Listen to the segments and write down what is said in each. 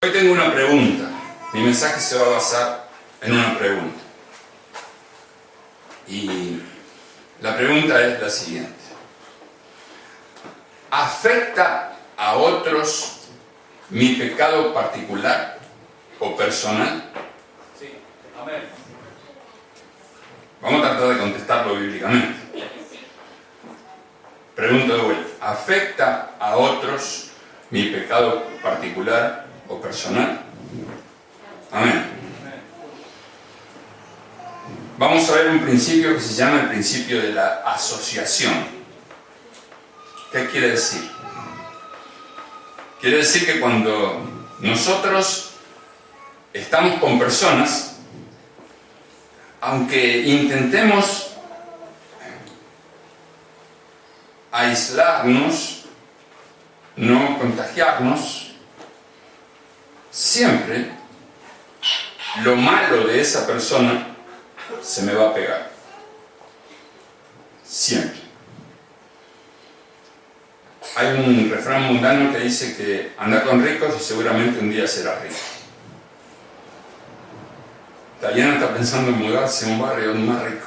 Hoy tengo una pregunta. Mi mensaje se va a basar en una pregunta. Y la pregunta es la siguiente. ¿Afecta a otros mi pecado particular o personal? Sí, amén. Vamos a tratar de contestarlo bíblicamente. Pregunto de vuelta. ¿Afecta a otros mi pecado particular o personal? Amén. Vamos a ver un principio que se llama el principio de la asociación. ¿Qué quiere decir? Quiere decir que cuando nosotros estamos con personas, aunque intentemos aislarnos, no contagiarnos, siempre lo malo de esa persona se me va a pegar. Siempre. Hay un refrán mundano que dice que anda con ricos y seguramente un día será rico. Taliana está pensando en mudarse a un barrio más rico.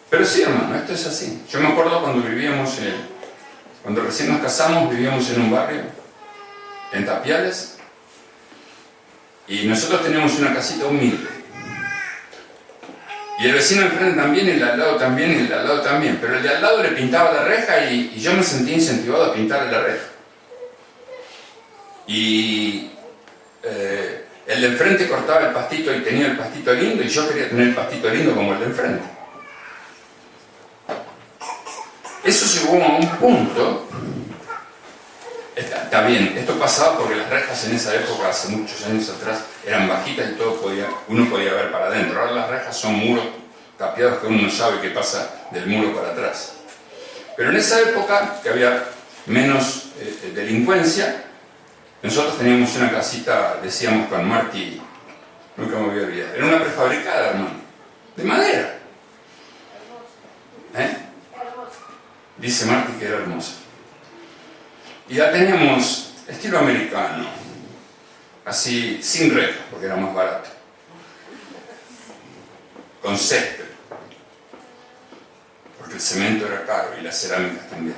Pero sí, hermano, esto es así. Yo me acuerdo cuando cuando recién nos casamos, vivíamos en un barrio, en Tapiales, y nosotros teníamos una casita humilde. Y el vecino enfrente también, y el de al lado también, y el de al lado también. Pero el de al lado le pintaba la reja y yo me sentí incentivado a pintarle la reja. Y el de enfrente cortaba el pastito y tenía el pastito lindo, y yo quería tener el pastito lindo como el de enfrente. Eso llegó a un punto. Está bien, esto pasaba porque las rejas en esa época, hace muchos años atrás, eran bajitas y uno podía ver para adentro. Ahora las rejas son muros tapiados que uno no sabe qué pasa del muro para atrás. Pero en esa época, que había menos delincuencia, nosotros teníamos una casita, decíamos con Marty, nunca me voy a olvidar, era una prefabricada, hermano, de madera. Dice Marty que era hermosa. Y ya teníamos estilo americano, así, sin rejas, porque era más barato, con césped, porque el cemento era caro y las cerámicas también.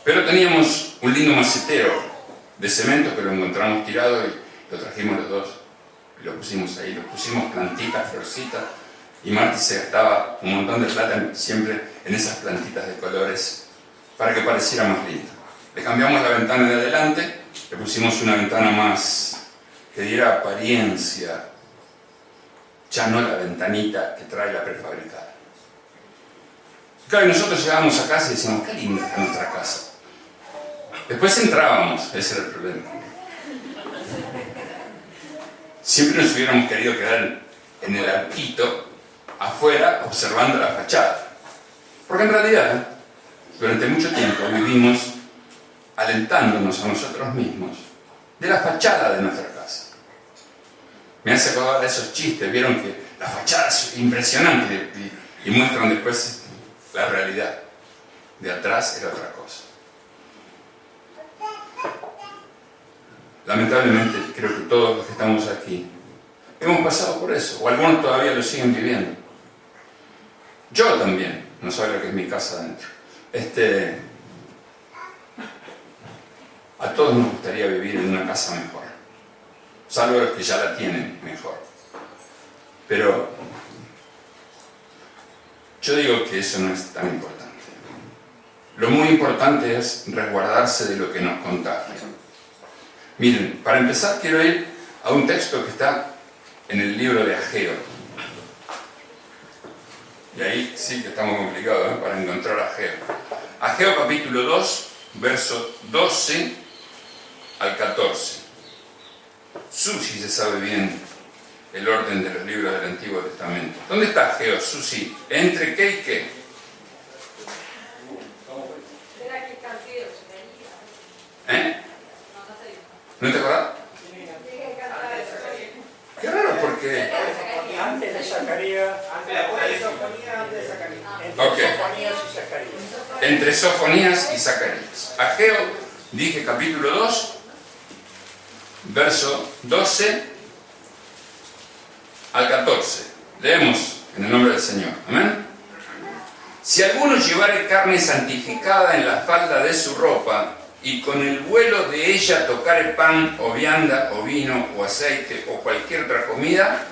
Pero teníamos un lindo macetero de cemento que lo encontramos tirado y lo trajimos los dos y lo pusimos ahí, lo pusimos plantitas, florcitas, y Marty se gastaba un montón de plata siempre en esas plantitas de colores para que pareciera más lindo. Le cambiamos la ventana de adelante, le pusimos una ventana más que diera apariencia, ya no la ventanita que trae la prefabricada. Claro, y nosotros llegábamos a casa y decíamos, qué linda está nuestra casa. Después entrábamos, ese era el problema. Siempre nos hubiéramos querido quedar en el arquito, afuera, observando la fachada. Porque en realidad, durante mucho tiempo vivimos alentándonos a nosotros mismos de la fachada de nuestra casa. Me hace acordar de esos chistes, vieron que la fachada es impresionante y muestran después la realidad. De atrás era otra cosa. Lamentablemente, creo que todos los que estamos aquí hemos pasado por eso, o algunos todavía lo siguen viviendo. Yo también, no sabe lo que es mi casa adentro. A todos nos gustaría vivir en una casa mejor, salvo los que ya la tienen mejor. Pero yo digo que eso no es tan importante. Lo muy importante es resguardarse de lo que nos contagia. Miren, para empezar quiero ir a un texto que está en el libro de Ageo. Y ahí sí que estamos complicados para encontrar a Ageo. Ageo capítulo 2, verso 12 al 14. Susi se sabe bien el orden de los libros del Antiguo Testamento. ¿Dónde está Ageo, Susi? ¿Entre qué y qué? ¿No te acordás? Qué raro porque... Antes de Zacarías. Ok. Entre Sofonías y Zacarías. Ageo, dije capítulo 2, verso 12 al 14. Leemos en el nombre del Señor. Amén. Si alguno llevare carne santificada en la falda de su ropa, y con el vuelo de ella tocare pan, o vianda, o vino, o aceite, o cualquier otra comida,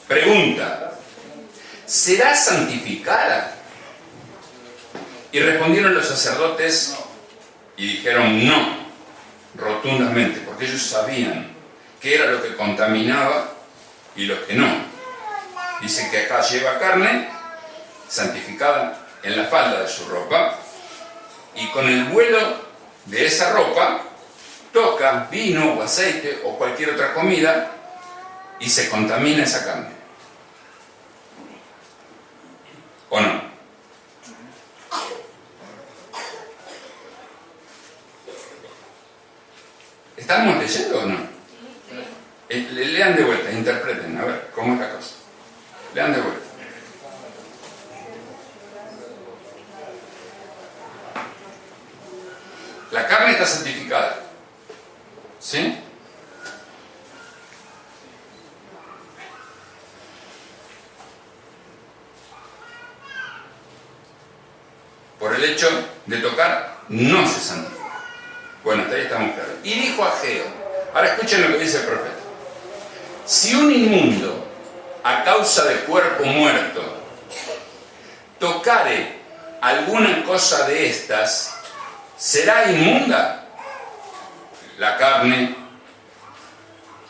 pregunta, ¿será santificada? Y respondieron los sacerdotes y dijeron no, rotundamente, porque ellos sabían qué era lo que contaminaba y lo que no. Dice que acá lleva carne santificada en la falda de su ropa, y con el vuelo de esa ropa toca vino o aceite o cualquier otra comida y se contamina esa carne. ¿O no? ¿Estamos leyendo o no? Lean de vuelta, interpreten, a ver cómo es la cosa. Lean de vuelta. La carne está santificada, ¿sí? Por el hecho de tocar, no se santifica. Bueno, hasta ahí estamos claros. Y dijo Ageo, ahora escuchen lo que dice el profeta. Si un inmundo, a causa de cuerpo muerto, tocare alguna cosa de estas, ¿será inmunda? La carne,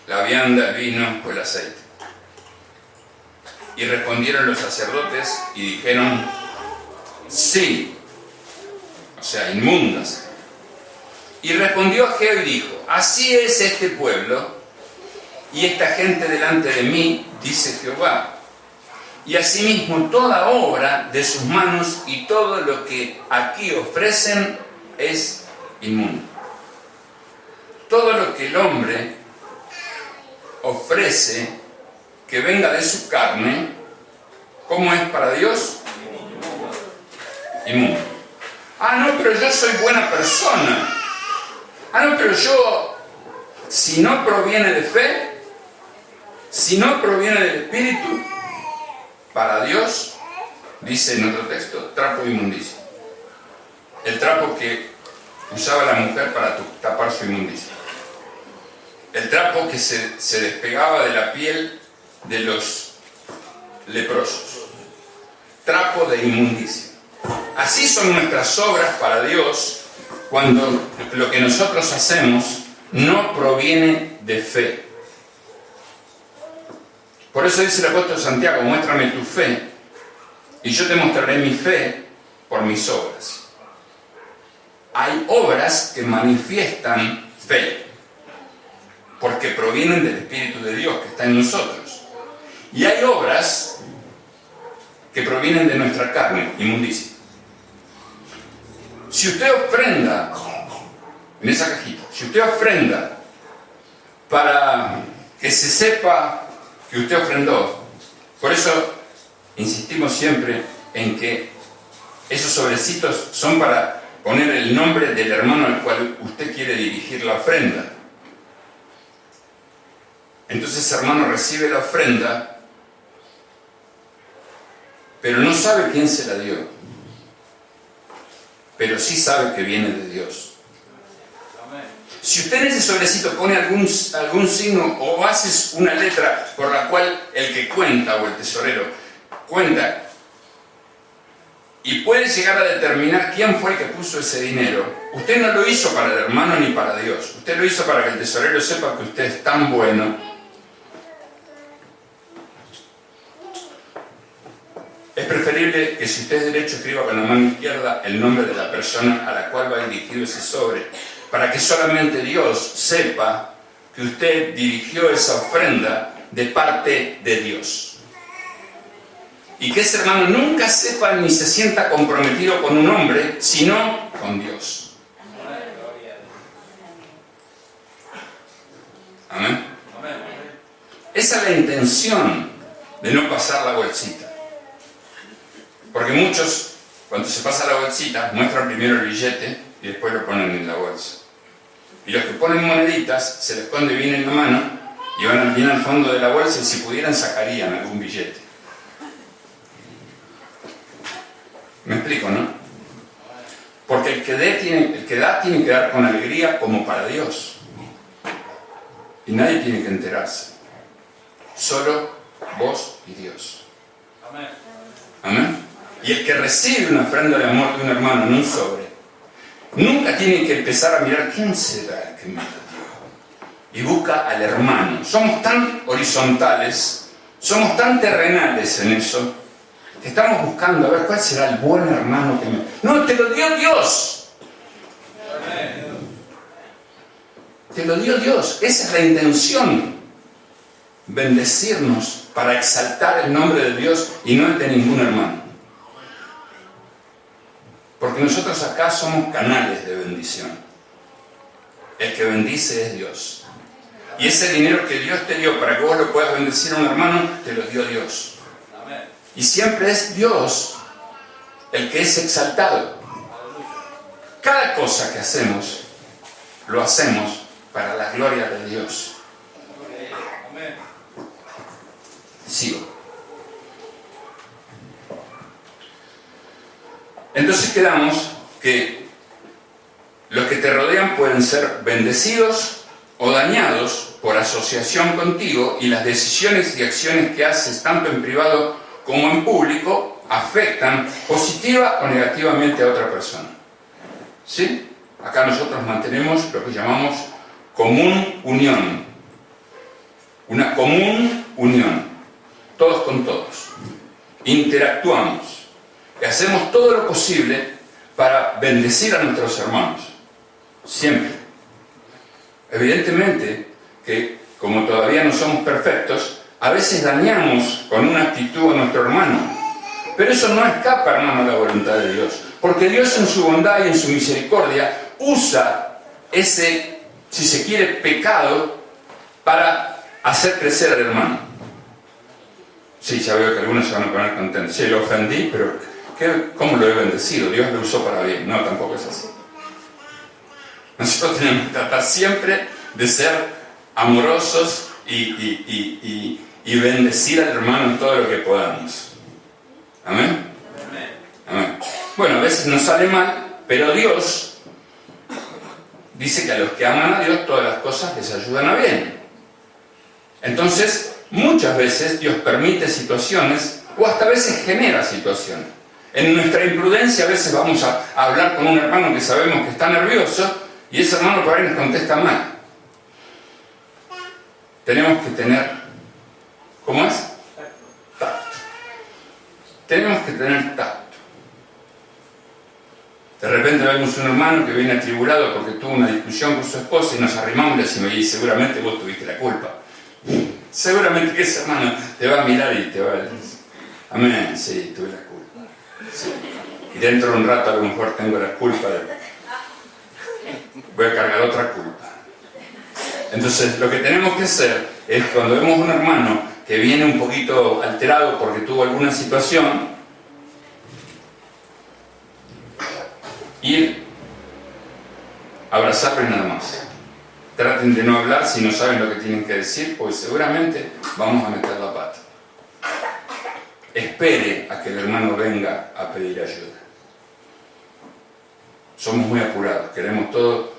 la vianda, el vino o el aceite. Y respondieron los sacerdotes y dijeron, sí, o sea, inmundas. Y respondió Ageo y dijo, así es este pueblo y esta gente delante de mí, dice Jehová. Y asimismo toda obra de sus manos y todo lo que aquí ofrecen es inmundo. Todo lo que el hombre ofrece que venga de su carne, ¿cómo es para Dios? Inmundo. Ah, no, pero yo soy buena persona. Ah, no, pero yo, si no proviene de fe, si no proviene del Espíritu, para Dios, dice en otro texto, trapo de inmundicia. El trapo que usaba la mujer para tapar su inmundicia. El trapo que se despegaba de la piel de los leprosos. Trapo de inmundicia. Así son nuestras obras para Dios cuando lo que nosotros hacemos no proviene de fe. Por eso dice el apóstol Santiago, muéstrame tu fe y yo te mostraré mi fe por mis obras. Hay obras que manifiestan fe, porque provienen del Espíritu de Dios que está en nosotros. Y hay obras que provienen de nuestra carne, inmundicia. Si usted ofrenda, en esa cajita, si usted ofrenda para que se sepa que usted ofrendó, por eso insistimos siempre en que esos sobrecitos son para poner el nombre del hermano al cual usted quiere dirigir la ofrenda. Entonces ese hermano recibe la ofrenda, pero no sabe quién se la dio, pero sí sabe que viene de Dios. Si usted en ese sobrecito pone algún signo o hace una letra por la cual el que cuenta o el tesorero cuenta y puede llegar a determinar quién fue el que puso ese dinero, usted no lo hizo para el hermano ni para Dios. Usted lo hizo para que el tesorero sepa que usted es tan bueno. Es preferible que si usted es derecho escriba con la mano izquierda el nombre de la persona a la cual va dirigido ese sobre, para que solamente Dios sepa que usted dirigió esa ofrenda de parte de Dios. Y que ese hermano nunca sepa ni se sienta comprometido con un hombre, sino con Dios. Amén. Esa es la intención de no pasar la bolsita. Porque muchos, cuando se pasa la bolsita, muestran primero el billete y después lo ponen en la bolsa. Y los que ponen moneditas se les esconde bien en la mano y van bien al fondo de la bolsa y si pudieran sacarían algún billete. ¿Me explico, no? Porque el que da tiene que dar con alegría como para Dios. Y nadie tiene que enterarse. Solo vos y Dios. Amén. Amén. Y el que recibe una ofrenda de amor de un hermano en un sobre, nunca tiene que empezar a mirar quién será el que me lo dio. Y busca al hermano. Somos tan horizontales, somos tan terrenales en eso, que estamos buscando a ver cuál será el buen hermano que me... No, te lo dio Dios. Te lo dio Dios. Esa es la intención. Bendecirnos para exaltar el nombre de Dios y no el de ningún hermano. Porque nosotros acá somos canales de bendición. El que bendice es Dios. Y ese dinero que Dios te dio para que vos lo puedas bendecir a un hermano, te lo dio Dios. Y siempre es Dios el que es exaltado. Cada cosa que hacemos, lo hacemos para la gloria de Dios. Sigo. Entonces quedamos que los que te rodean pueden ser bendecidos o dañados por asociación contigo, y las decisiones y acciones que haces tanto en privado como en público afectan positiva o negativamente a otra persona. ¿Sí? Acá nosotros mantenemos lo que llamamos común unión. Una común unión. Todos con todos. Interactuamos. Y hacemos todo lo posible para bendecir a nuestros hermanos. Siempre. Evidentemente que, como todavía no somos perfectos, a veces dañamos con una actitud a nuestro hermano. Pero eso no escapa, hermano, a la voluntad de Dios. Porque Dios en su bondad y en su misericordia usa ese, si se quiere, pecado para hacer crecer al hermano. Sí, ya veo que algunos se van a poner contentos. Sí, lo ofendí, pero ¿cómo lo he bendecido? Dios lo usó para bien. No, tampoco es así. Nosotros tenemos que tratar siempre de ser amorosos y bendecir al hermano en todo lo que podamos. ¿Amén? Amén. Bueno, a veces nos sale mal, pero Dios dice que a los que aman a Dios todas las cosas les ayudan a bien. Entonces, muchas veces Dios permite situaciones o hasta a veces genera situaciones. En nuestra imprudencia a veces vamos a hablar con un hermano que sabemos que está nervioso y ese hermano por ahí nos contesta mal. Tenemos que tener, ¿cómo es? Tacto. Tenemos que tener tacto. De repente vemos un hermano que viene atribulado porque tuvo una discusión con su esposa y nos arrimamos y le decimos, y seguramente vos tuviste la culpa. Seguramente que ese hermano te va a mirar y te va a decir, amén, sí, tuve la culpa. Sí. Y dentro de un rato a lo mejor tengo la culpa voy a cargar otra culpa. Entonces lo que tenemos que hacer es, cuando vemos un hermano que viene un poquito alterado porque tuvo alguna situación, ir a abrazarlo y nada más. Traten de no hablar si no saben lo que tienen que decir, porque seguramente vamos a meter la pata. Espere a que el hermano venga a pedir ayuda. Somos muy apurados, queremos todo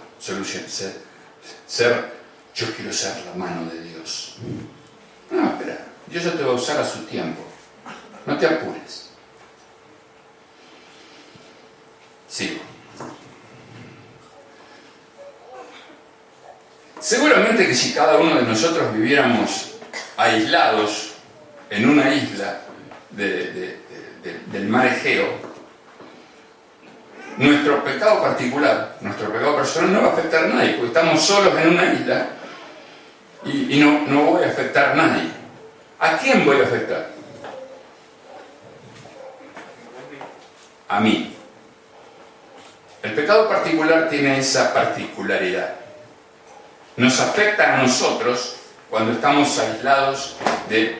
yo quiero ser la mano de Dios. No, espera, Dios ya te va a usar a su tiempo. No te apures. Sigo. Seguramente que si cada uno de nosotros viviéramos aislados en una isla del mar Egeo, nuestro pecado particular, nuestro pecado personal no va a afectar a nadie, porque estamos solos en una isla y no voy a afectar a nadie. ¿A quién voy a afectar? A mí. El pecado particular tiene esa particularidad. Nos afecta a nosotros cuando estamos aislados del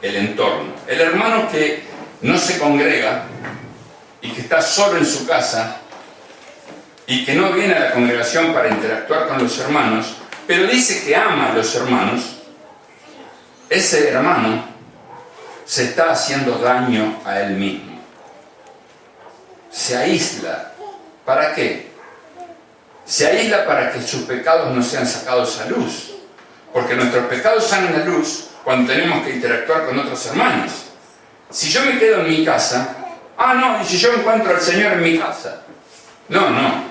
entorno. El hermano que no se congrega y que está solo en su casa, y que no viene a la congregación para interactuar con los hermanos, pero dice que ama a los hermanos, ese hermano se está haciendo daño a él mismo. Se aísla. ¿Para qué? Se aísla para que sus pecados no sean sacados a luz. Porque nuestros pecados salen a luz cuando tenemos que interactuar con otros hermanos. Si yo me quedo en mi casa, no, y si yo encuentro al Señor en mi casa. No.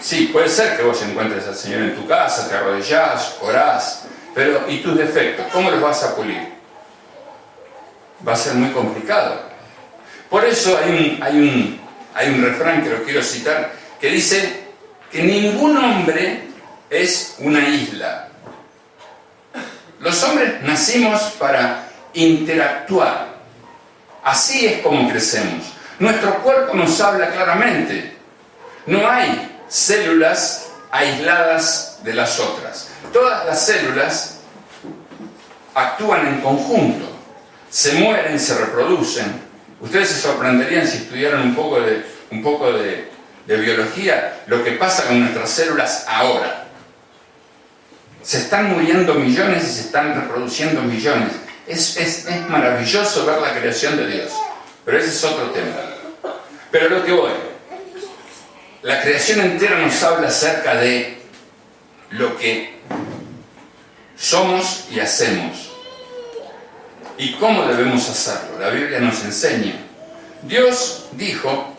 Sí, puede ser que vos encuentres al Señor en tu casa, te arrodillás, orás, pero ¿y tus defectos? ¿Cómo los vas a pulir? Va a ser muy complicado. Por eso hay un refrán que lo quiero citar, que dice que ningún hombre es una isla. Los hombres nacimos para interactuar. Así es como crecemos. Nuestro cuerpo nos habla claramente. No hay células aisladas de las otras. Todas las células actúan en conjunto. Se mueren, se reproducen. Ustedes se sorprenderían si estudiaran un poco de biología, lo que pasa con nuestras células ahora. Se están muriendo millones y se están reproduciendo millones. Es maravilloso ver la creación de Dios. Pero ese es otro tema. Pero lo que voy, la creación entera nos habla acerca de lo que somos y hacemos. ¿Y cómo debemos hacerlo? La Biblia nos enseña. Dios dijo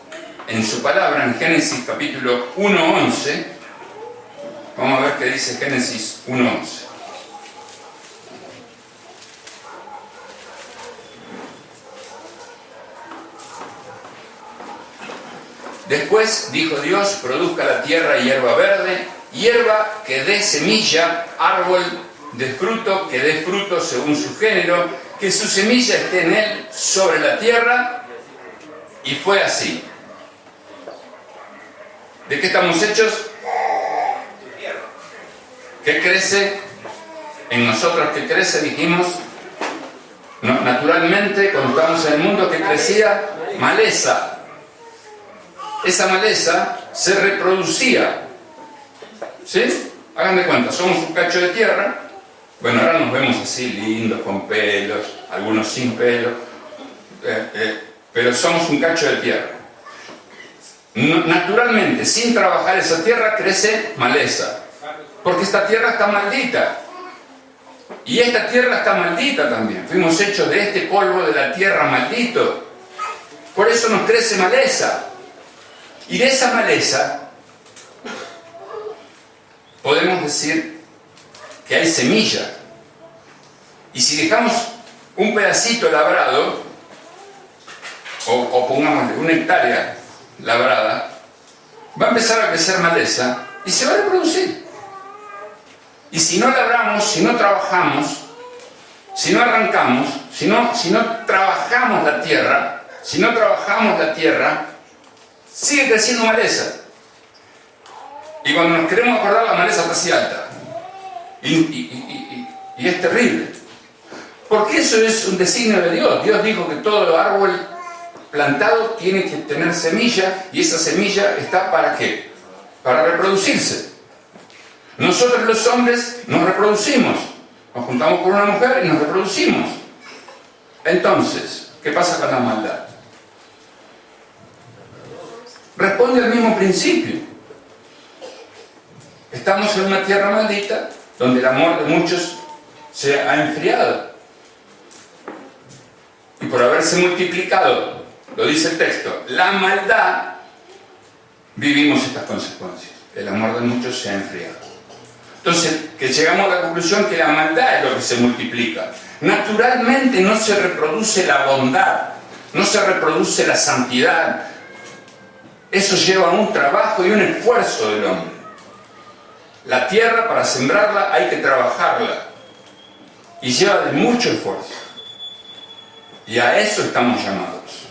en su palabra en Génesis capítulo 1:11, vamos a ver qué dice Génesis 1:11. Después dijo Dios, produzca la tierra hierba verde, hierba que dé semilla, árbol de fruto que dé fruto según su género, que su semilla esté en él sobre la tierra, y fue así. ¿De qué estamos hechos? ¿Qué crece en nosotros? ¿Qué crece? Dijimos, ¿no? Naturalmente, cuando estábamos en el mundo, ¿qué crecía? Maleza. Esa maleza se reproducía. ¿Sí? Hagan de cuenta, somos un cacho de tierra. Bueno, ahora nos vemos así, lindos, con pelos, algunos sin pelo, pero somos un cacho de tierra. Naturalmente, sin trabajar esa tierra, crece maleza. Porque esta tierra está maldita. Y esta tierra está maldita también. Fuimos hechos de este polvo de la tierra maldito. Por eso nos crece maleza. Y de esa maleza podemos decir que hay semilla. Y si dejamos un pedacito labrado, o pongámosle una hectárea labrada, va a empezar a crecer maleza y se va a reproducir. Y si no labramos, si no trabajamos, si no arrancamos, si no trabajamos la tierra, sigue creciendo maleza. Y cuando nos queremos acordar, la maleza está así alta. Y es terrible. Porque eso es un designio de Dios. Dios dijo que todo árbol plantado tiene que tener semilla, y esa semilla está ¿para qué? Para reproducirse. Nosotros los hombres nos reproducimos. Nos juntamos con una mujer y nos reproducimos. Entonces, ¿qué pasa con la maldad? Responde al mismo principio. Estamos en una tierra maldita donde el amor de muchos se ha enfriado. Y por haberse multiplicado, lo dice el texto, la maldad, vivimos estas consecuencias. El amor de muchos se ha enfriado. Entonces, que llegamos a la conclusión que la maldad es lo que se multiplica. Naturalmente no se reproduce la bondad, no se reproduce la santidad. Eso lleva un trabajo y un esfuerzo del hombre. La tierra, para sembrarla, hay que trabajarla. Y lleva de mucho esfuerzo. Y a eso estamos llamados.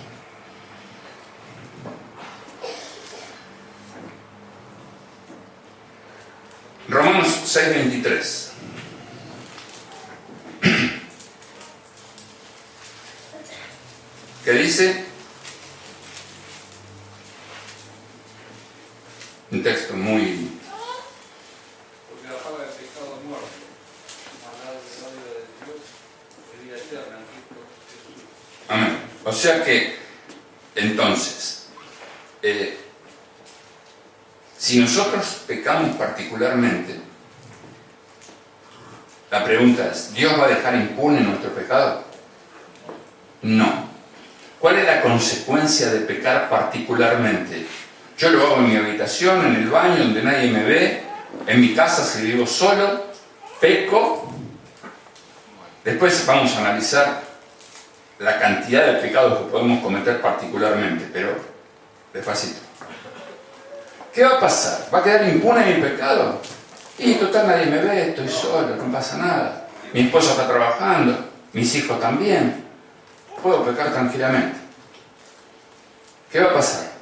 Romanos 6:23. ¿Qué dice? texto muy... Porque la paga del pecado es muerte, mas la dádiva de Dios es vida eterna en Cristo Jesús. Amén. O sea que, entonces, si nosotros pecamos particularmente, la pregunta es, ¿Dios va a dejar impune nuestro pecado? No. ¿Cuál es la consecuencia de pecar particularmente? Yo lo hago en mi habitación, en el baño, donde nadie me ve, en mi casa si vivo solo, peco. Después vamos a analizar la cantidad de pecados que podemos cometer particularmente, pero despacito. ¿Qué va a pasar? ¿Va a quedar impune mi pecado? Y total nadie me ve, estoy solo, no pasa nada. Mi esposa está trabajando, mis hijos también. Puedo pecar tranquilamente. ¿Qué va a pasar?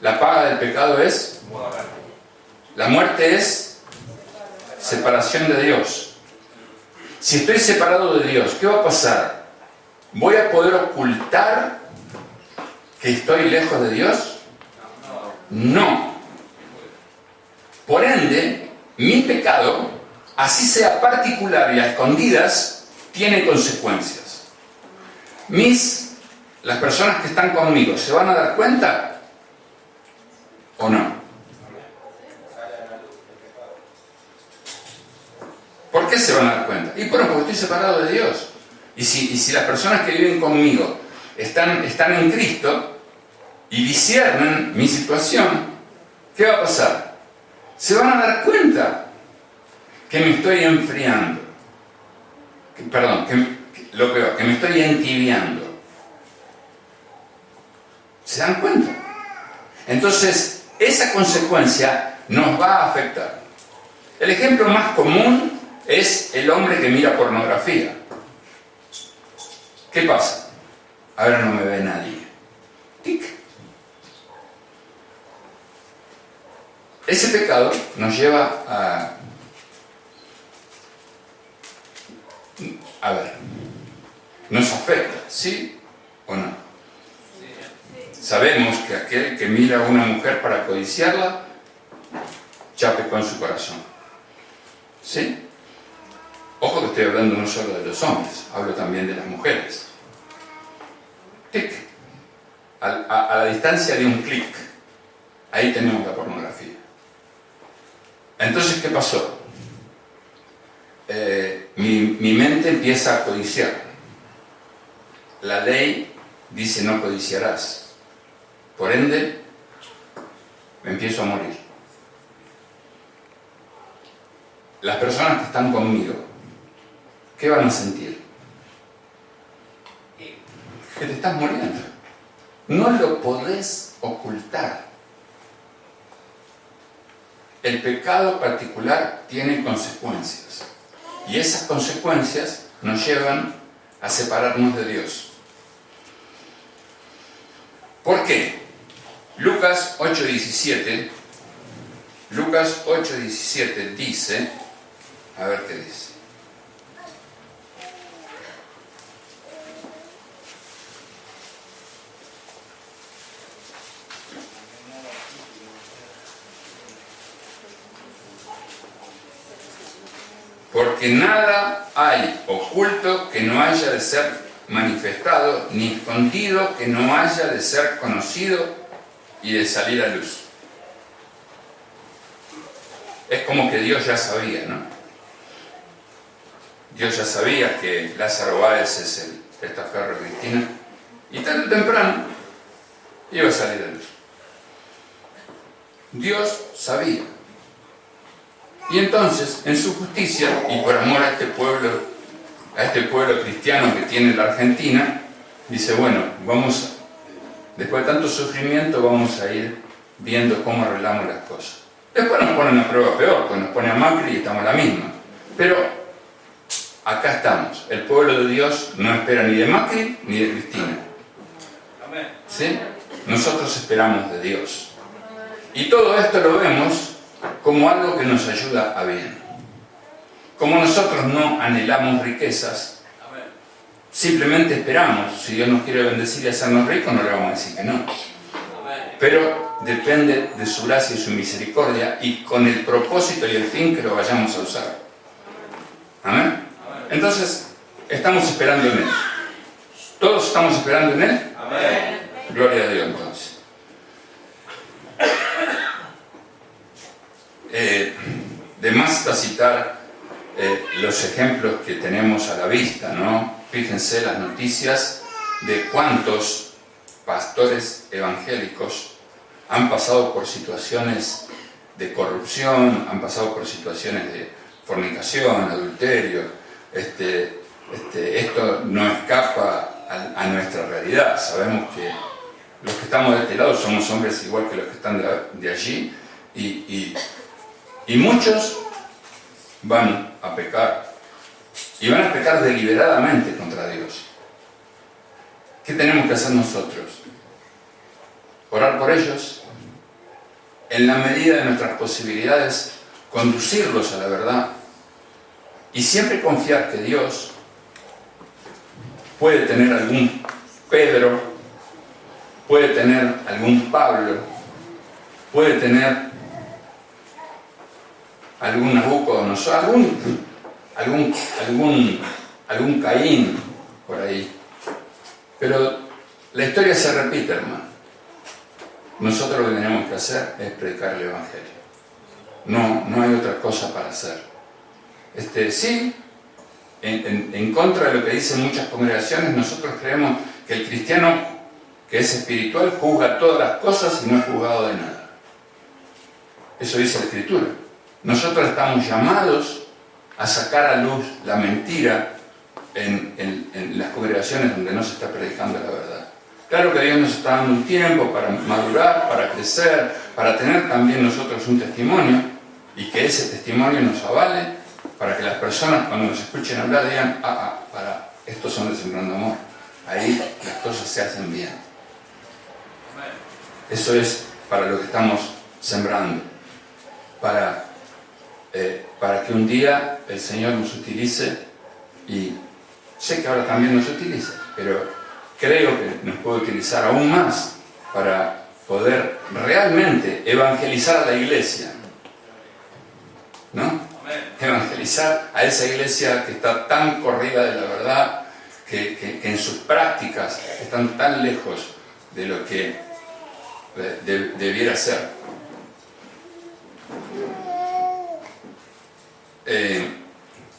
La paga del pecado es... La muerte es separación de Dios. Si estoy separado de Dios, ¿qué va a pasar? ¿Voy a poder ocultar que estoy lejos de Dios? No. Por ende, mi pecado, así sea particular y a escondidas, tiene consecuencias. Las personas que están conmigo, ¿se van a dar cuenta o no? ¿Por qué se van a dar cuenta? Y bueno, porque estoy separado de Dios. Y si las personas que viven conmigo están en Cristo y disciernen mi situación, ¿qué va a pasar? Se van a dar cuenta que me estoy enfriando. Que me estoy entibiando. ¿Se dan cuenta? Entonces, esa consecuencia nos va a afectar. El ejemplo más común es el hombre que mira pornografía. ¿Qué pasa? Ahora no me ve nadie. ¡Tic! Ese pecado nos lleva a ver, nos afecta, ¿sí o no? Sabemos que aquel que mira a una mujer para codiciarla, ya pecó en su corazón. ¿Sí? Ojo que estoy hablando no solo de los hombres, hablo también de las mujeres. ¡Tic! A la distancia de un clic, ahí tenemos la pornografía. Entonces, ¿qué pasó? Mi mente empieza a codiciar. La ley dice no codiciarás. Por ende, me empiezo a morir. Las personas que están conmigo, ¿qué van a sentir? Que te estás muriendo. No lo podés ocultar. El pecado particular tiene consecuencias. Y esas consecuencias nos llevan a separarnos de Dios. ¿Por qué? Lucas 8:17 dice, a ver qué dice. Porque nada hay oculto que no haya de ser manifestado, ni escondido que no haya de ser conocido y de salir a luz. Es como que Dios ya sabía, ¿no? Dios ya sabía que Lázaro Báez es el testaferro de Cristina, y tarde o temprano iba a salir a luz. Dios sabía. Y entonces, en su justicia, y por amor a este pueblo cristiano que tiene la Argentina, dice, bueno, después de tanto sufrimiento, vamos a ir viendo cómo arreglamos las cosas. Después nos ponen a prueba peor, pues nos pone a Macri y estamos a la misma. Pero acá estamos. El pueblo de Dios no espera ni de Macri ni de Cristina. ¿Sí? Nosotros esperamos de Dios. Y todo esto lo vemos como algo que nos ayuda a bien. Como nosotros no anhelamos riquezas, simplemente esperamos. Si Dios nos quiere bendecir y hacernos ricos, no le vamos a decir que no. Pero depende de su gracia y su misericordia y con el propósito y el fin que lo vayamos a usar. ¿Amén? Entonces, estamos esperando en Él. ¿Todos estamos esperando en Él? Amén. Gloria a Dios, entonces. De más está citar los ejemplos que tenemos a la vista, ¿no? Fíjense las noticias de cuántos pastores evangélicos han pasado por situaciones de corrupción, han pasado por situaciones de fornicación, adulterio. Esto no escapa a nuestra realidad. Sabemos que los que estamos de este lado somos hombres igual que los que están de allí, y muchos van a pecar, y van a pecar deliberadamente contra Dios. ¿Qué tenemos que hacer nosotros? Orar por ellos, en la medida de nuestras posibilidades, conducirlos a la verdad, y siempre confiar que Dios puede tener algún Pedro, puede tener algún Pablo, puede tener algún Nabucodonosor, algún Caín por ahí. Pero la historia se repite, hermano. Nosotros lo que tenemos que hacer es predicar el Evangelio. No hay otra cosa para hacer. Sí, en contra de lo que dicen muchas congregaciones, nosotros creemos que el cristiano que es espiritual juzga todas las cosas y no es juzgado de nada. Eso dice la Escritura. Nosotros estamos llamados a sacar a luz la mentira en las congregaciones donde no se está predicando la verdad. Claro que Dios nos está dando un tiempo para madurar, para crecer, para tener también nosotros un testimonio, y que ese testimonio nos avale para que las personas cuando nos escuchen hablar digan, para estos hombres sembrando amor, ahí las cosas se hacen bien. Eso es para lo que estamos sembrando, para que un día el Señor nos utilice, y sé que ahora también nos utiliza, pero creo que nos puede utilizar aún más para poder realmente evangelizar a la iglesia, ¿no? Evangelizar a esa iglesia que está tan corrida de la verdad, que en sus prácticas están tan lejos de lo que debiera ser.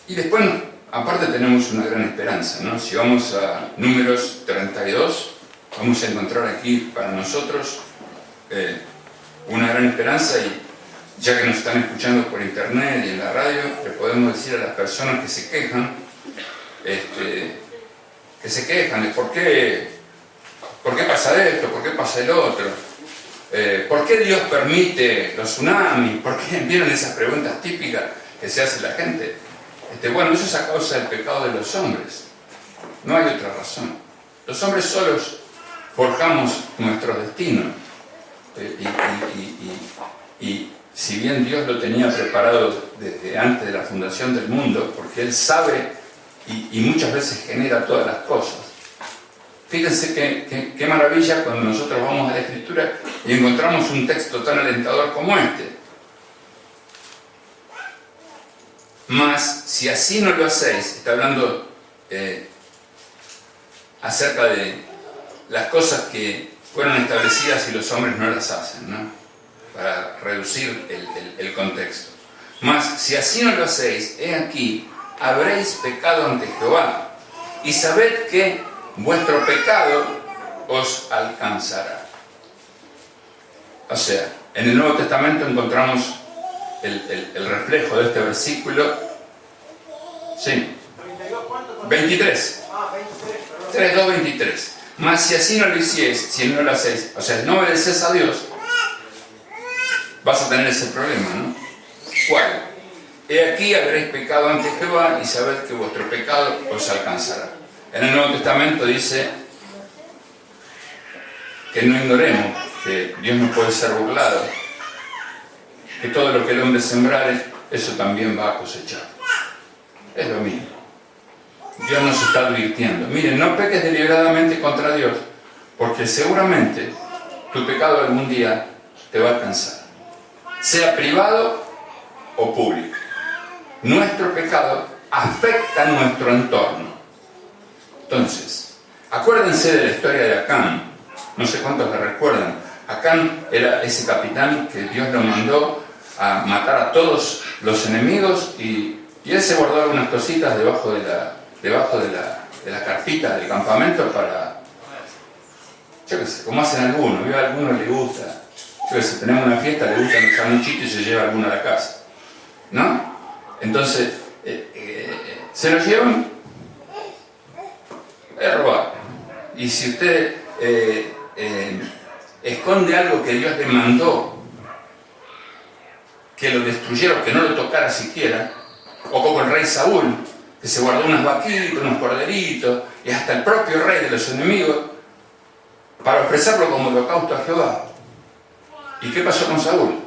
Y después, aparte, tenemos una gran esperanza, ¿no? Si vamos a Números 32, vamos a encontrar aquí para nosotros una gran esperanza, y ya que nos están escuchando por internet y en la radio, le podemos decir a las personas que se quejan, de por qué pasa esto, por qué pasa el otro, por qué Dios permite los tsunamis, por qué vienen esas preguntas típicas que se hace la gente. Bueno, eso es a causa del pecado de los hombres. No hay otra razón. Los hombres solos forjamos nuestro destino. Y si bien Dios lo tenía preparado desde antes de la fundación del mundo, porque Él sabe y muchas veces genera todas las cosas. Fíjense qué maravilla cuando nosotros vamos a la Escritura y encontramos un texto tan alentador como este. Mas, si así no lo hacéis, está hablando acerca de las cosas que fueron establecidas y los hombres no las hacen, ¿no? Para reducir el contexto. Mas, si así no lo hacéis, he aquí, habréis pecado ante Jehová, y sabed que vuestro pecado os alcanzará. O sea, en el Nuevo Testamento encontramos el reflejo de este versículo. Sí. 23. 3:2-23. Mas si así no lo hicieis, si no lo hacéis, o sea, no obedeces a Dios, vas a tener ese problema, ¿no? ¿Cuál? He aquí habréis pecado ante Jehová, y sabed que vuestro pecado os alcanzará. En el Nuevo Testamento dice que no ignoremos que Dios no puede ser burlado, que todo lo que el hombre sembrare, eso también va a cosechar. Es lo mismo. Dios nos está advirtiendo. Miren, no peques deliberadamente contra Dios, porque seguramente tu pecado algún día te va a alcanzar, sea privado o público. Nuestro pecado afecta nuestro entorno. Entonces, acuérdense de la historia de Acán. No sé cuántos la recuerdan. Acán era ese capitán que Dios lo mandó a matar a todos los enemigos y él se guardó unas cositas debajo de la carpita del campamento para, yo qué sé, como hacen algunos, a algunos les gusta, yo qué sé, tenemos una fiesta, le gusta un sanguchito y se lleva alguno a la casa, ¿no? Entonces, se lo llevan, es robar. Y si usted esconde algo que Dios le mandó que lo destruyera o que no lo tocara siquiera, o como el rey Saúl, que se guardó unas vaquitas, unos corderitos, y hasta el propio rey de los enemigos, para ofrecerlo como holocausto a Jehová. ¿Y qué pasó con Saúl?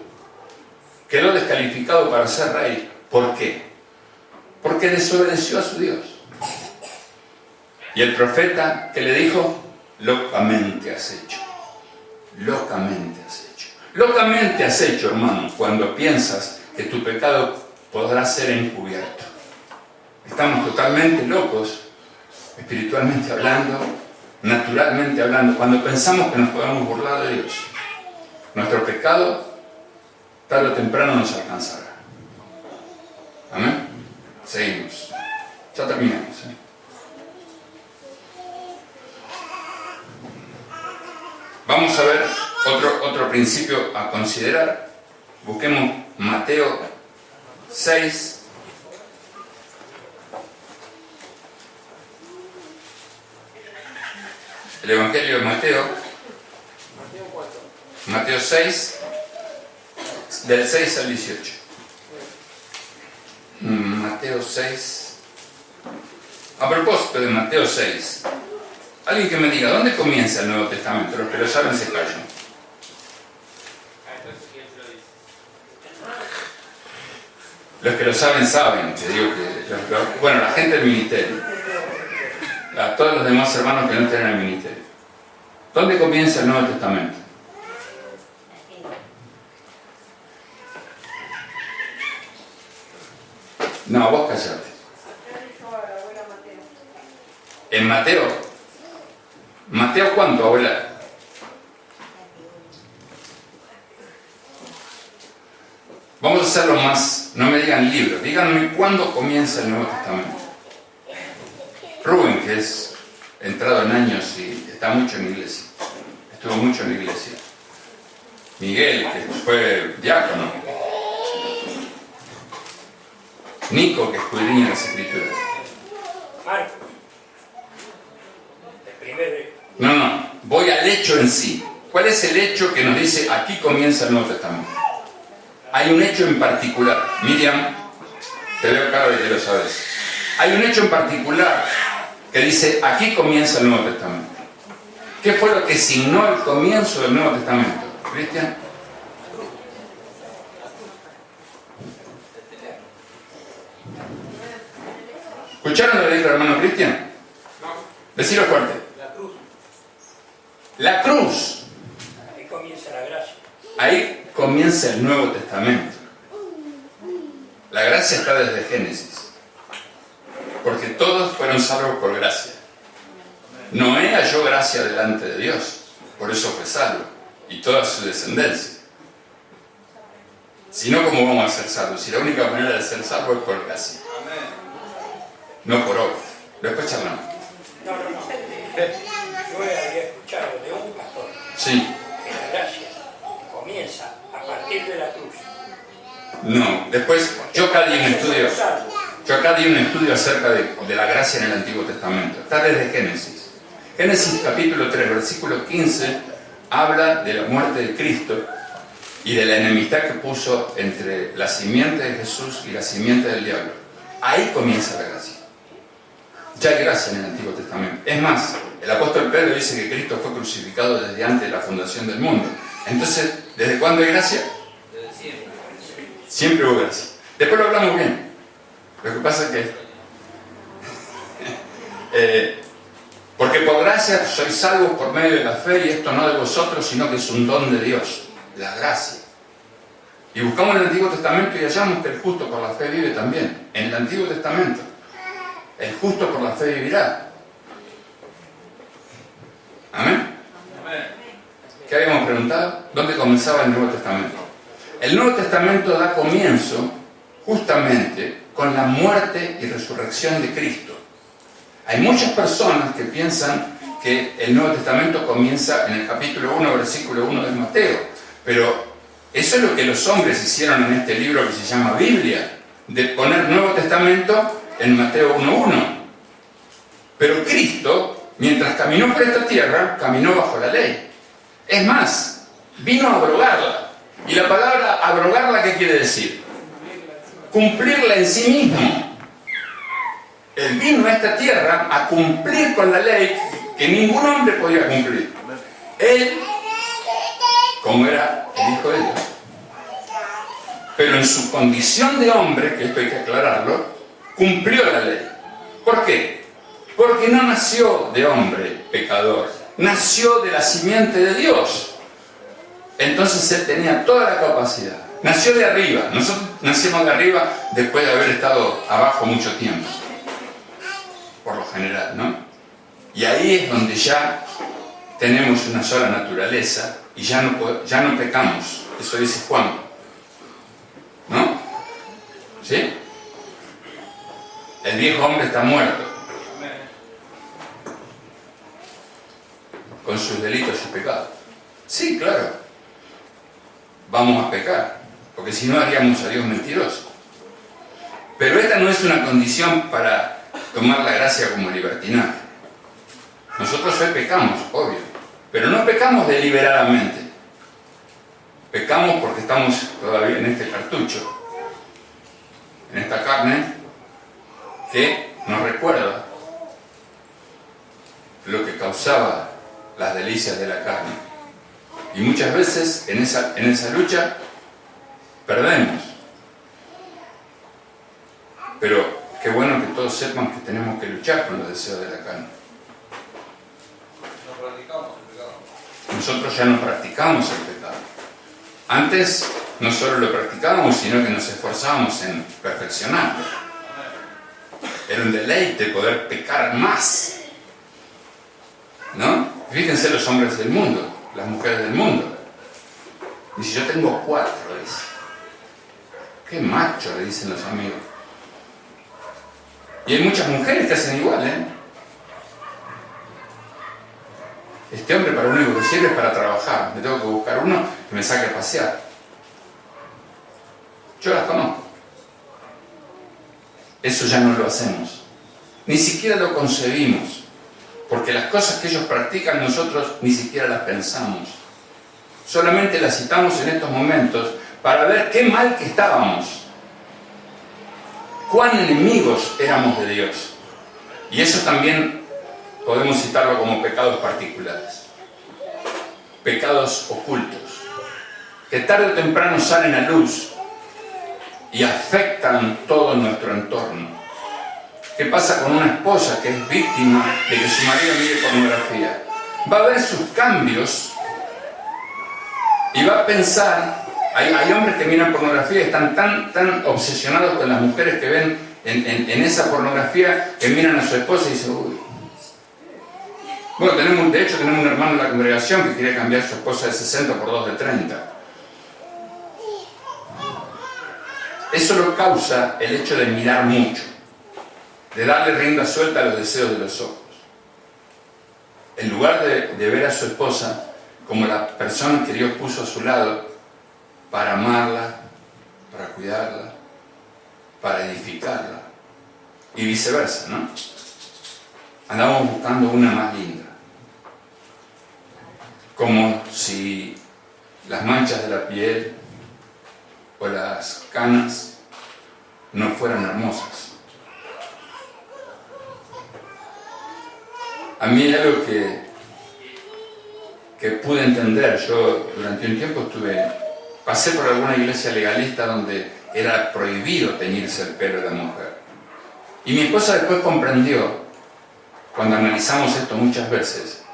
Quedó descalificado para ser rey. ¿Por qué? Porque desobedeció a su Dios. Y el profeta que le dijo, locamente has hecho. Locamente has hecho. Locamente has hecho, hermano, cuando piensas que tu pecado podrá ser encubierto. Estamos totalmente locos, espiritualmente hablando, naturalmente hablando, cuando pensamos que nos podemos burlar de Dios. Nuestro pecado, tarde o temprano, nos alcanzará. Amén. Seguimos. Ya terminamos. Vamos a ver otro principio a considerar. Busquemos Mateo 6. El Evangelio de Mateo. Mateo 6, del 6 al 18. Mateo 6. A propósito de Mateo 6, alguien que me diga, ¿dónde comienza el Nuevo Testamento? Los que lo saben se callan. Los que lo saben, saben. Te digo que, bueno, la gente del ministerio. A todos los demás hermanos que no estén en el ministerio. ¿Dónde comienza el Nuevo Testamento? No, vos callate. En Mateo. ¿Mateo cuánto, abuela? Vamos a hacerlo más, no me digan libros, díganme cuándo comienza el Nuevo Testamento. Rubén, que es entrado en años y está mucho en iglesia, estuvo mucho en la iglesia. Miguel, que fue diácono. Nico, que escudriña las Escrituras. Marcos. El primero. No, voy al hecho en sí. ¿Cuál es el hecho que nos dice aquí comienza el Nuevo Testamento? Hay un hecho en particular. Miriam, te veo cara de que lo sabes. Hay un hecho en particular que dice aquí comienza el Nuevo Testamento. ¿Qué fue lo que signó el comienzo del Nuevo Testamento? ¿Cristian? ¿Escucharon lo que dijo el hermano Cristian? Decilo fuerte. La cruz. La cruz. Ahí comienza la gracia. Ahí comienza el Nuevo Testamento. La gracia está desde Génesis. Porque todos fueron salvos por gracia. Noé halló gracia delante de Dios. Por eso fue salvo. Y toda su descendencia. Si no, ¿cómo vamos a ser salvos? Si la única manera de ser salvo es por gracia. No por obra. Después charlamos. No. Yo había escuchado de un pastor Sí. que la gracia comienza a partir de la cruz. No. Después, yo acá di un estudio acerca de la gracia en el Antiguo Testamento. Está desde Génesis. Génesis capítulo 3, versículo 15, habla de la muerte de Cristo y de la enemistad que puso entre la simiente de Jesús y la simiente del diablo. Ahí comienza la gracia. Ya hay gracia en el Antiguo Testamento. Es más, el apóstol Pedro dice que Cristo fue crucificado desde antes de la fundación del mundo. Entonces, ¿desde cuándo hay gracia? Desde siempre. Siempre hubo gracia. Después lo hablamos bien. Lo que pasa es que porque por gracia sois salvos por medio de la fe, y esto no de vosotros, sino que es un don de Dios. la gracia. Y buscamos en el Antiguo Testamento y hallamos que el justo por la fe vive también. En el Antiguo Testamento, el justo por la fe vivirá. ¿Amén? ¿Qué habíamos preguntado? ¿Dónde comenzaba el Nuevo Testamento? El Nuevo Testamento da comienzo justamente con la muerte y resurrección de Cristo. Hay muchas personas que piensan que el Nuevo Testamento comienza en el capítulo 1, versículo 1 de Mateo, pero eso es lo que los hombres hicieron en este libro que se llama Biblia, de poner Nuevo Testamento en Mateo 1:1. Pero Cristo, mientras caminó por esta tierra, caminó bajo la ley. Es más, vino a abrogarla. Y la palabra abrogarla, ¿qué quiere decir? Cumplirla en sí mismo. Él vino a esta tierra a cumplir con la ley que ningún hombre podía cumplir. Él, como era el Hijo de Dios, pero en su condición de hombre, que esto hay que aclararlo, cumplió la ley. ¿Por qué? Porque no nació de hombre pecador, nació de la simiente de Dios. Entonces él tenía toda la capacidad. Nació de arriba. Nosotros nacimos de arriba después de haber estado abajo mucho tiempo, por lo general, ¿no? Y ahí es donde ya tenemos una sola naturaleza y ya no pecamos. Eso dice Juan, ¿no? ¿Sí? El viejo hombre está muerto con sus delitos y pecados. Sí, claro, vamos a pecar, porque si no haríamos a Dios mentiroso. Pero esta no es una condición para tomar la gracia como libertinaje. Nosotros hoy pecamos, obvio, pero no pecamos deliberadamente. Pecamos porque estamos todavía en este cartucho, en esta carne que nos recuerda lo que causaba las delicias de la carne. Y muchas veces en esa lucha perdemos. Pero qué bueno que todos sepan que tenemos que luchar con los deseos de la carne. Nosotros ya no practicamos el pecado. Antes no solo lo practicábamos, sino que nos esforzábamos en perfeccionarlo. Era un deleite poder pecar más, ¿no? Fíjense los hombres del mundo, las mujeres del mundo. Y si yo tengo 4, dice. ¡Qué macho!, le dicen los amigos. Y hay muchas mujeres que hacen igual, ¿eh? Este hombre para lo único que sirve es para trabajar. Me tengo que buscar uno que me saque a pasear. Yo las conozco. Eso ya no lo hacemos. Ni siquiera lo concebimos. Porque las cosas que ellos practican nosotros ni siquiera las pensamos. Solamente las citamos en estos momentos para ver qué mal que estábamos. Cuán enemigos éramos de Dios. Y eso también podemos citarlo como pecados particulares. Pecados ocultos. Que tarde o temprano salen a luz y afectan todo nuestro entorno. ¿Qué pasa con una esposa que es víctima de que su marido mire pornografía? Va a ver sus cambios y va a pensar, hay hombres que miran pornografía y están tan obsesionados con las mujeres que ven en esa pornografía que miran a su esposa y dicen, uy. Bueno, de hecho tenemos un hermano en la congregación que quería cambiar a su esposa de 60 por 2 de 30. Eso lo causa el hecho de mirar mucho, de darle rienda suelta a los deseos de los ojos. En lugar de ver a su esposa como la persona que Dios puso a su lado para amarla, para cuidarla, para edificarla, y viceversa, ¿no? Andamos buscando una más linda. Como si las manchas de la piel o las canas no fueran hermosas. A mí es algo que pude entender. Yo durante un tiempo pasé por alguna iglesia legalista donde era prohibido teñirse el pelo de la mujer. Y mi esposa después comprendió, cuando analizamos esto muchas veces,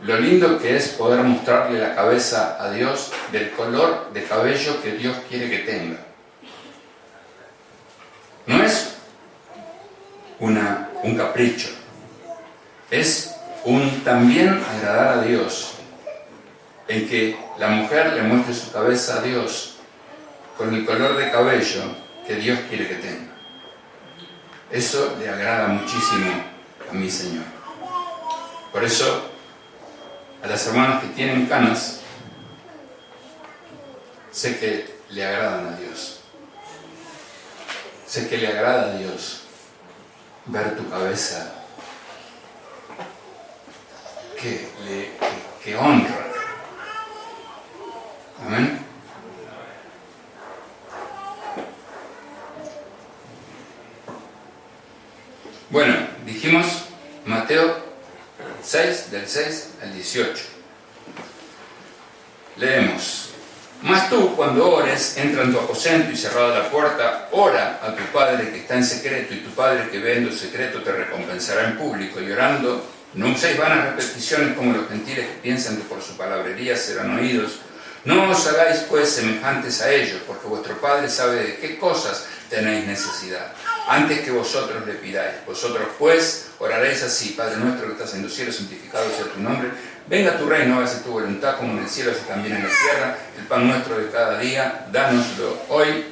lo lindo que es poder mostrarle la cabeza a Dios del color de cabello que Dios quiere que tenga. No es un capricho, es un también agradar a Dios, en que la mujer le muestre su cabeza a Dios con el color de cabello que Dios quiere que tenga. Eso le agrada muchísimo a mi Señor. Por eso, a las hermanas que tienen canas, sé que le agradan a Dios. Sé que le agrada a Dios ver tu cabeza que honra. Amén. Bueno, dijimos Mateo 6, del 6 al 18. Leemos. Mas tú, cuando ores, entra en tu aposento y cerrada la puerta, ora a tu Padre que está en secreto, y tu Padre que ve en lo secreto te recompensará en público. Y orando, no uséis vanas repeticiones como los gentiles que piensan que por su palabrería serán oídos. No os hagáis pues semejantes a ellos, porque vuestro Padre sabe de qué cosas tenéis necesidad, antes que vosotros le pidáis. Vosotros pues oraréis así: Padre nuestro que estás en los cielos, santificado sea tu nombre. Venga tu reino, hágase tu voluntad como en el cielo, así también en la tierra. El pan nuestro de cada día, dánoslo hoy.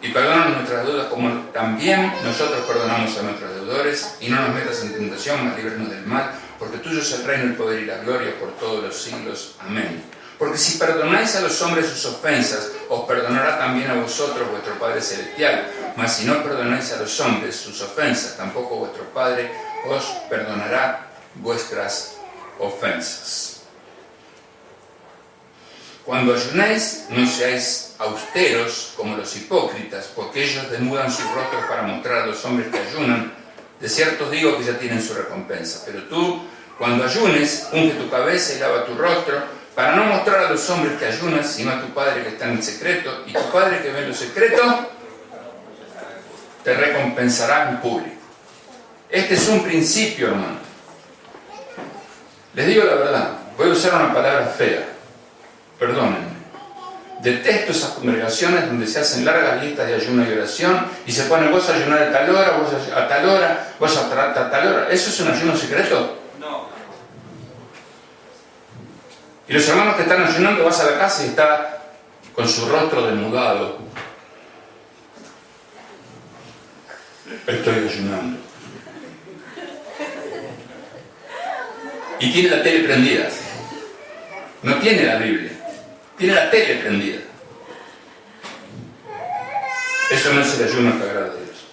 Y perdónanos nuestras deudas como también nosotros perdonamos a nuestros deudores. Y no nos metas en tentación, mas líbranos del mal, porque tuyo es el reino, el poder y la gloria por todos los siglos. Amén. Porque si perdonáis a los hombres sus ofensas, os perdonará también a vosotros vuestro Padre Celestial. Mas si no perdonáis a los hombres sus ofensas, tampoco vuestro Padre os perdonará vuestras ofensas. Cuando ayunéis, no seáis austeros como los hipócritas, porque ellos denudan sus rostros para mostrar a los hombres que ayunan. De cierto os digo que ya tienen su recompensa. Pero tú, cuando ayunes, unge tu cabeza y lava tu rostro, para no mostrar a los hombres que ayunas, sino a tu Padre que está en el secreto, y tu Padre que ve en lo secreto te recompensará en público. Este es un principio, hermano. Les digo la verdad, voy a usar una palabra fea, perdónenme. Detesto esas congregaciones donde se hacen largas listas de ayuno y oración y se pone vos a ayunar a tal hora, vos a tal hora, vos a tal hora. ¿Eso es un ayuno secreto? No. Y los hermanos que están ayunando, vas a la casa y está con su rostro demudado. Estoy ayunando. Y tiene la tele prendida. No tiene la Biblia. Tiene la tele prendida. Eso no es el ayuno que agrada a Dios.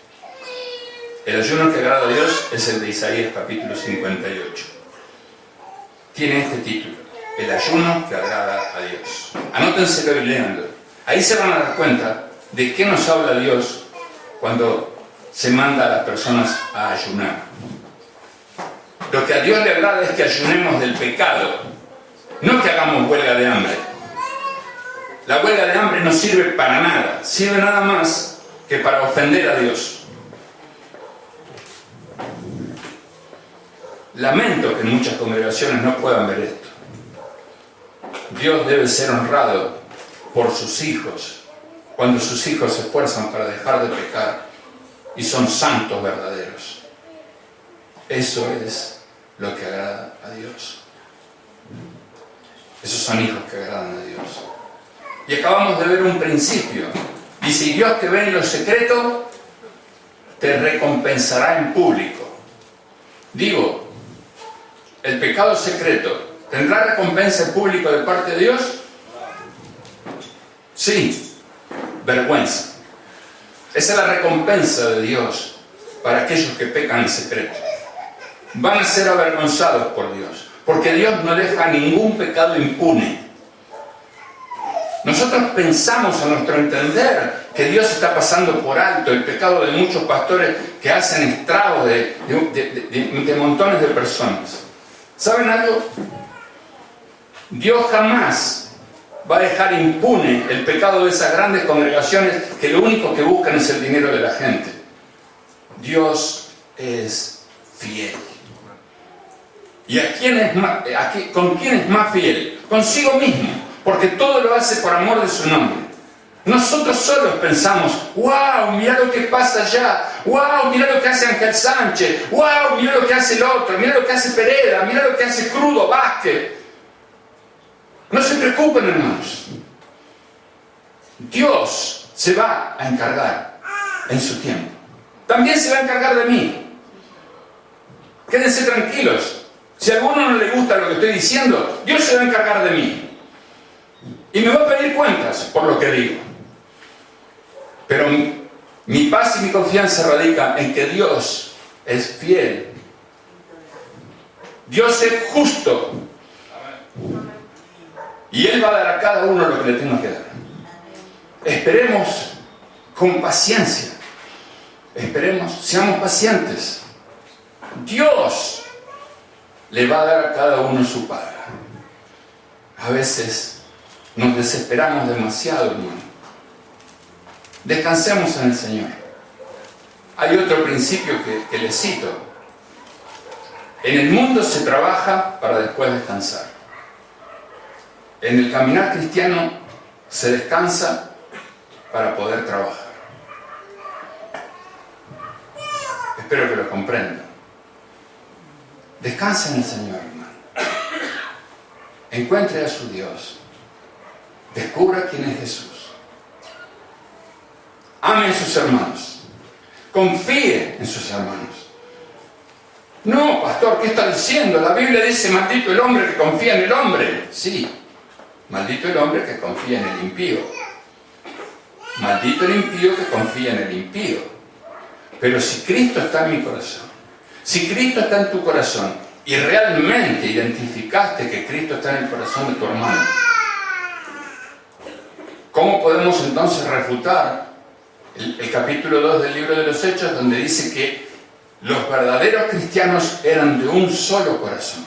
El ayuno que agrada a Dios es el de Isaías capítulo 58. Tiene este título: el ayuno que agrada a Dios. Anótenselo y léanlo. Ahí se van a dar cuenta de qué nos habla Dios cuando se manda a las personas a ayunar. Lo que a Dios le agrada es que ayunemos del pecado, no que hagamos huelga de hambre. La huelga de hambre no sirve para nada, sirve nada más que para ofender a Dios. Lamento que en muchas congregaciones no puedan ver esto. Dios debe ser honrado por sus hijos cuando sus hijos se esfuerzan para dejar de pecar y son santos verdaderos. Eso es lo que agrada a Dios. Esos son hijos que agradan a Dios. Y acabamos de ver un principio. Dice: y Dios que ve en lo secreto te recompensará en público. Digo, el pecado secreto ¿tendrá recompensa en público de parte de Dios? Sí, vergüenza. Esa es la recompensa de Dios para aquellos que pecan en secreto. Van a ser avergonzados por Dios, porque Dios no deja ningún pecado impune. Nosotros pensamos a nuestro entender que Dios está pasando por alto el pecado de muchos pastores que hacen estragos de montones de personas. ¿Saben algo? Dios jamás va a dejar impune el pecado de esas grandes congregaciones que lo único que buscan es el dinero de la gente. Dios es fiel. ¿Y con quién es más fiel? Consigo mismo, porque todo lo hace por amor de su nombre. Nosotros solos pensamos, wow, mira lo que pasa allá, wow, mira lo que hace Ángel Sánchez, wow, mira lo que hace el otro, mira lo que hace Pereda, mira lo que hace Crudo Vázquez. No se preocupen, hermanos. Dios se va a encargar en su tiempo. También se va a encargar de mí. Quédense tranquilos. Si a alguno no le gusta lo que estoy diciendo, Dios se va a encargar de mí. Y me va a pedir cuentas por lo que digo. Pero mi paz y mi confianza radica en que Dios es fiel. Dios es justo. Y Él va a dar a cada uno lo que le tenga que dar. Esperemos con paciencia. Esperemos, seamos pacientes. Dios le va a dar a cada uno su paga. A veces nos desesperamos demasiado, hermano. Descansemos en el Señor. Hay otro principio que les cito. En el mundo se trabaja para después descansar. En el caminar cristiano se descansa para poder trabajar. Espero que lo comprendan. Descansa en el Señor, hermano. Encuentre a su Dios. Descubra quién es Jesús. Ame a sus hermanos. Confíe en sus hermanos. No, pastor, ¿qué está diciendo? La Biblia dice, maldito el hombre que confía en el hombre. Sí, maldito el hombre que confía en el impío. Maldito el impío que confía en el impío. Pero si Cristo está en mi corazón, si Cristo está en tu corazón y realmente identificaste que Cristo está en el corazón de tu hermano, ¿cómo podemos entonces refutar el capítulo 2 del libro de los Hechos, donde dice que los verdaderos cristianos eran de un solo corazón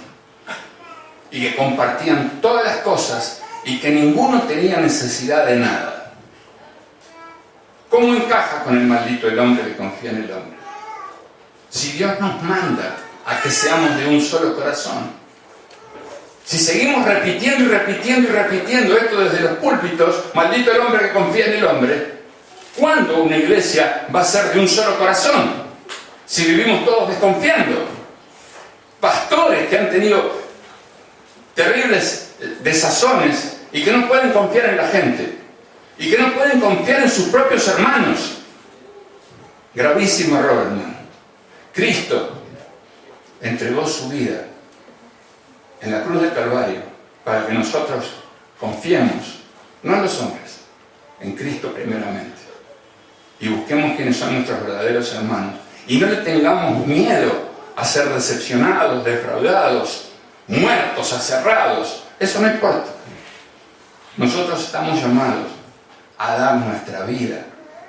y que compartían todas las cosas y que ninguno tenía necesidad de nada? ¿Cómo encaja con el maldito el hombre que confía en el hombre? Si Dios nos manda a que seamos de un solo corazón, si seguimos repitiendo y repitiendo y repitiendo esto desde los púlpitos, maldito el hombre que confía en el hombre, ¿cuándo una iglesia va a ser de un solo corazón? Si vivimos todos desconfiando. Pastores que han tenido terribles desazones y que no pueden confiar en la gente y que no pueden confiar en sus propios hermanos. Gravísimo error, hermano. Cristo entregó su vida en la cruz del Calvario para que nosotros confiemos, no en los hombres, en Cristo primeramente, y busquemos quiénes son nuestros verdaderos hermanos y no le tengamos miedo a ser decepcionados, defraudados, muertos, aserrados. Eso no importa. Nosotros estamos llamados a dar nuestra vida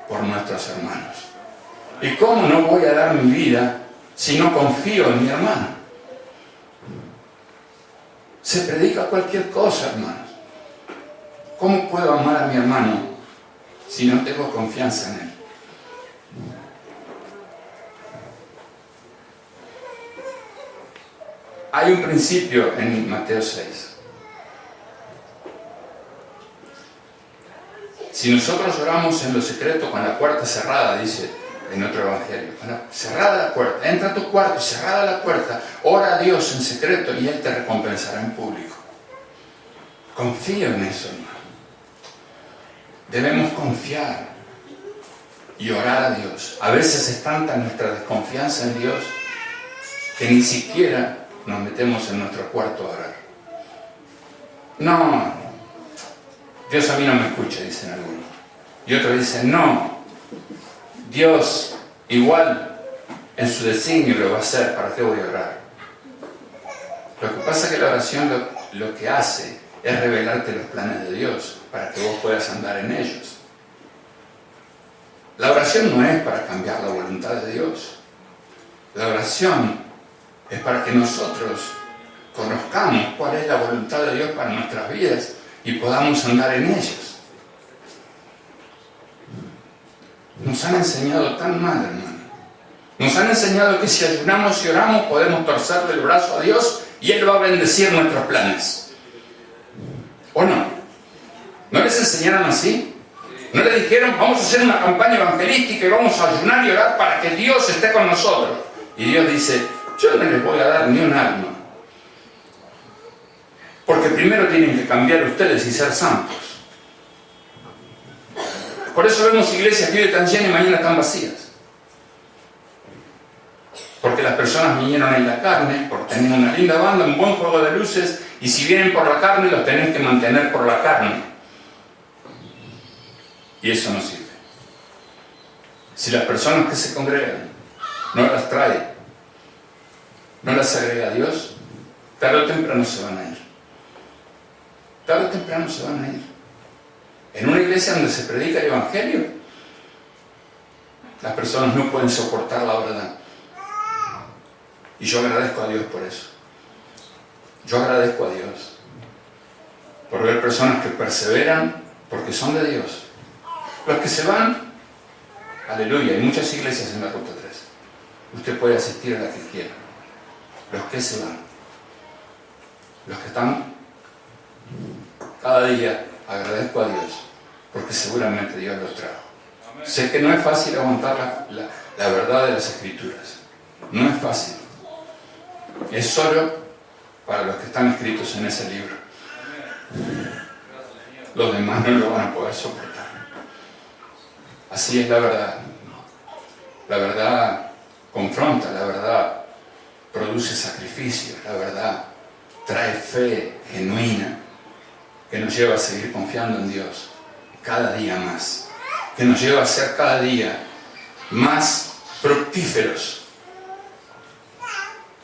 por nuestros hermanos. ¿Y cómo no voy a dar mi vida si no confío en mi hermano? Se predica cualquier cosa, hermanos. ¿Cómo puedo amar a mi hermano si no tengo confianza en él? Hay un principio en Mateo 6. Si nosotros oramos en lo secreto con la puerta cerrada, dice en otro evangelio, cerrada la puerta, entra a tu cuarto, cerrada la puerta, ora a Dios en secreto y Él te recompensará en público. Confío en eso, hermano. Debemos confiar y orar a Dios. A veces es tanta nuestra desconfianza en Dios que ni siquiera nos metemos en nuestro cuarto a orar. No, Dios a mí no me escucha, dicen algunos. Y otros dicen, no, Dios igual en su designio lo va a hacer, ¿para qué voy a orar? Lo que pasa es que la oración lo que hace es revelarte los planes de Dios para que vos puedas andar en ellos. La oración no es para cambiar la voluntad de Dios. La oración es para que nosotros conozcamos cuál es la voluntad de Dios para nuestras vidas y podamos andar en ellos. Nos han enseñado tan mal, hermano. Nos han enseñado que si ayunamos y oramos podemos torcerle el brazo a Dios y Él va a bendecir nuestros planes. ¿O no? ¿No les enseñaron así? ¿No les dijeron, vamos a hacer una campaña evangelística y vamos a ayunar y orar para que Dios esté con nosotros? Y Dios dice, yo no les voy a dar ni un alma. Porque primero tienen que cambiar ustedes y ser santos. Por eso vemos iglesias que hoy están llenas y mañana están vacías. Porque las personas vinieron en la carne, porque tenían una linda banda, un buen juego de luces, y si vienen por la carne, los tenés que mantener por la carne. Y eso no sirve. Si las personas que se congregan no las trae, no las agrega a Dios, tarde o temprano se van a ir. Tarde o temprano se van a ir. En una iglesia donde se predica el Evangelio, las personas no pueden soportar la verdad. Y yo agradezco a Dios por eso. Yo agradezco a Dios por ver personas que perseveran porque son de Dios. Los que se van, aleluya, hay muchas iglesias en la Ruta 3. Usted puede asistir a la que quiera. Los que se van, los que están, cada día agradezco a Dios porque seguramente Dios los trajo. Amén. Sé que no es fácil aguantar la verdad de las Escrituras. No es fácil. Es solo para los que están escritos en ese libro. Los demás no lo van a poder soportar. Así es la verdad. La verdad confronta, la verdad produce sacrificio, la verdad trae fe genuina que nos lleva a seguir confiando en Dios cada día más, que nos lleva a ser cada día más fructíferos.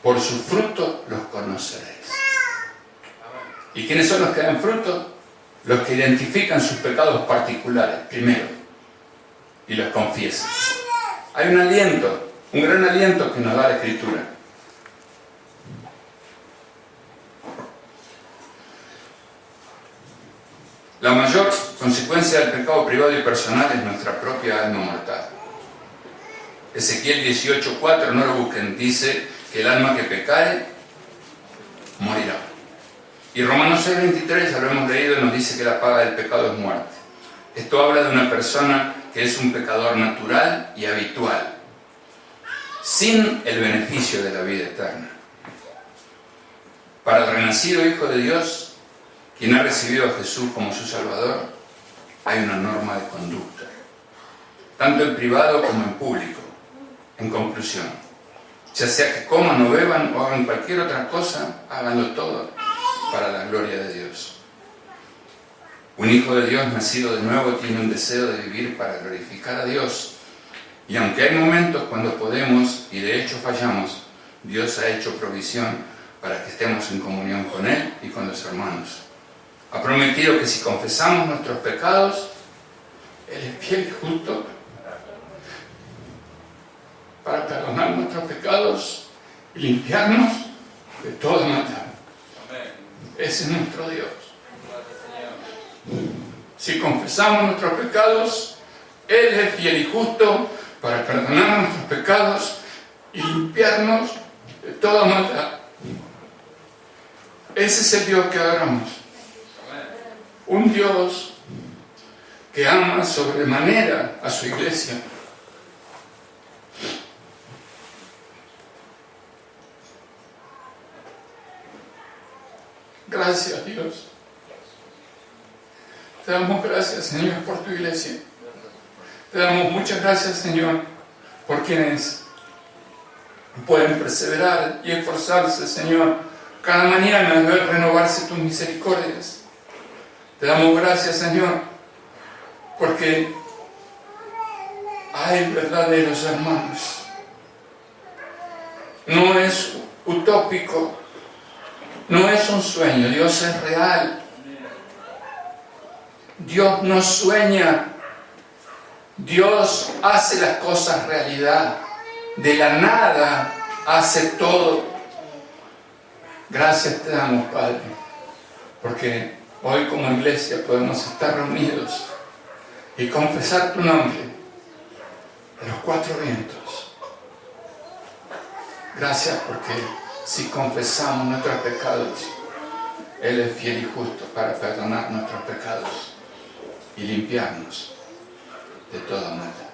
Por su fruto los conoceréis. ¿Y quiénes son los que dan fruto? Los que identifican sus pecados particulares primero y los confiesan. Hay un aliento, un gran aliento que nos da la Escritura. La mayor consecuencia del pecado privado y personal es nuestra propia alma mortal. Ezequiel 18:4, no lo busquen, dice que el alma que pecare morirá. Y Romanos 6:23, ya lo hemos leído, nos dice que la paga del pecado es muerte. Esto habla de una persona que es un pecador natural y habitual, sin el beneficio de la vida eterna. Para el renacido Hijo de Dios, quien ha recibido a Jesús como su Salvador, hay una norma de conducta, tanto en privado como en público. En conclusión, ya sea que coman o beban o hagan cualquier otra cosa, háganlo todo para la gloria de Dios. Un hijo de Dios nacido de nuevo tiene un deseo de vivir para glorificar a Dios. Y aunque hay momentos cuando podemos, y de hecho fallamos, Dios ha hecho provisión para que estemos en comunión con Él y con los hermanos. Ha prometido que si confesamos nuestros pecados, Él es fiel y justo para perdonar nuestros pecados y limpiarnos de toda maldad. Ese es nuestro Dios. Si confesamos nuestros pecados, Él es fiel y justo para perdonar nuestros pecados y limpiarnos de toda maldad. Ese es el Dios que adoramos. Un Dios que ama sobremanera a su iglesia. Gracias, Dios. Te damos gracias, Señor, por tu iglesia. Te damos muchas gracias, Señor, por quienes pueden perseverar y esforzarse, Señor, cada mañana a ver renovarse tus misericordias. Te damos gracias, Señor, porque hay verdaderos hermanos. No es utópico, no es un sueño, Dios es real. Dios no sueña, Dios hace las cosas realidad. De la nada hace todo. Gracias te damos, Padre, porque hoy como iglesia podemos estar reunidos y confesar tu nombre a los cuatro vientos. Gracias porque si confesamos nuestros pecados, Él es fiel y justo para perdonar nuestros pecados y limpiarnos de toda maldad.